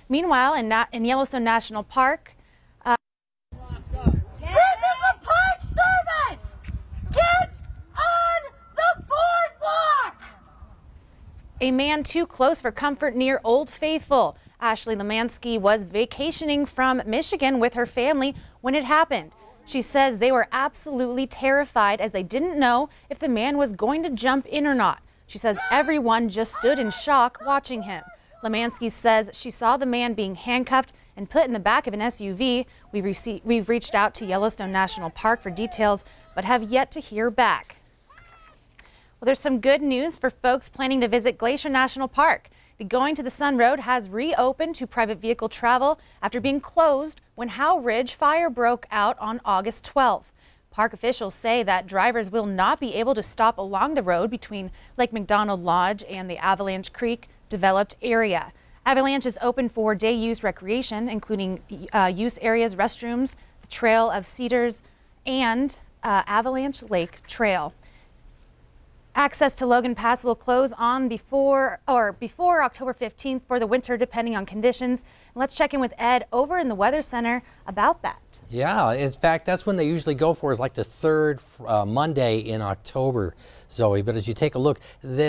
Meanwhile, in Yellowstone National Park, a man too close for comfort near Old Faithful. Ashley Lemansky was vacationing from Michigan with her family when it happened. She says they were absolutely terrified as they didn't know if the man was going to jump in or not. She says everyone just stood in shock watching him. Lemansky says she saw the man being handcuffed and put in the back of an SUV. We've reached out to Yellowstone National Park for details, but have yet to hear back. Well, there's some good news for folks planning to visit Glacier National Park. The Going to the Sun Road has reopened to private vehicle travel after being closed when Howe Ridge fire broke out on August 12th. Park officials say that drivers will not be able to stop along the road between Lake McDonald Lodge and the Avalanche Creek developed area. Avalanche is open for day use recreation, including use areas, restrooms, the Trail of Cedars, and Avalanche Lake Trail. Access to Logan Pass will close on before October 15th for the winter, depending on conditions. And let's check in with Ed over in the Weather Center about that. Yeah, in fact, that's when they usually go for, is like the third Monday in October, Zoe. But as you take a look,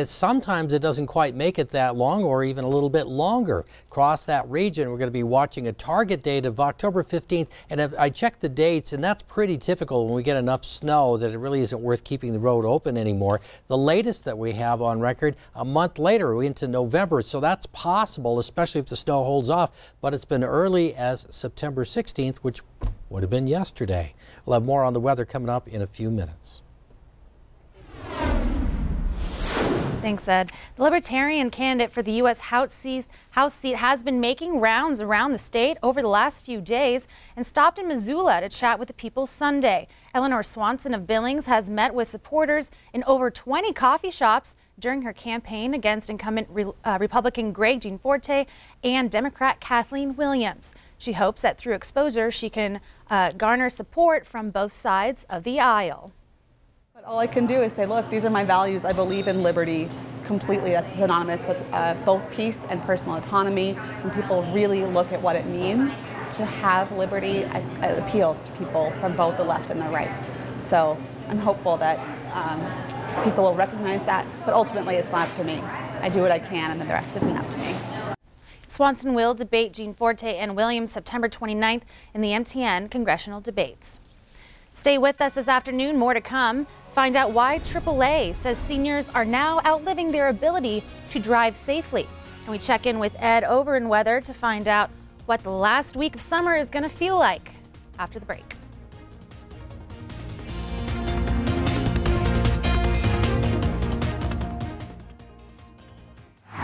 sometimes it doesn't quite make it that long or even a little bit longer. Across that region, we're going to be watching a target date of October 15th. And I checked the dates, and that's pretty typical when we get enough snow that it really isn't worth keeping the road open anymore. The latest that we have on record, a month later, into November. So that's possible, especially if the snow holds off. But it's been early as September 16th, which would have been yesterday. We'll have more on the weather coming up in a few minutes. Thanks, Ed. The Libertarian candidate for the U.S. House seat has been making rounds around the state over the last few days and stopped in Missoula to chat with the people Sunday. Eleanor Swanson of Billings has met with supporters in over 20 coffee shops during her campaign against incumbent Republican Greg Gianforte and Democrat Kathleen Williams. She hopes that through exposure she can garner support from both sides of the aisle. But all I can do is say, look, these are my values. I believe in liberty completely. That's synonymous with both peace and personal autonomy. When people really look at what it means to have liberty, it appeals to people from both the left and the right. So I'm hopeful that people will recognize that, but ultimately it's not up to me. I do what I can, and then the rest isn't up to me. Swanson will debate Gianforte and Williams September 29th in the MTN congressional debates. Stay with us this afternoon, more to come. Find out why AAA says seniors are now outliving their ability to drive safely. And we check in with Ed over in weather to find out what the last week of summer is going to feel like after the break.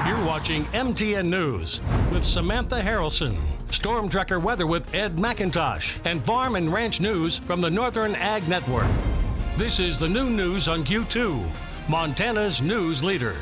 You're watching MTN News with Samantha Harrelson. Storm Tracker weather with Ed McIntosh, and Farm and Ranch News from the Northern Ag Network. This is the new news on Q2, Montana's news leader.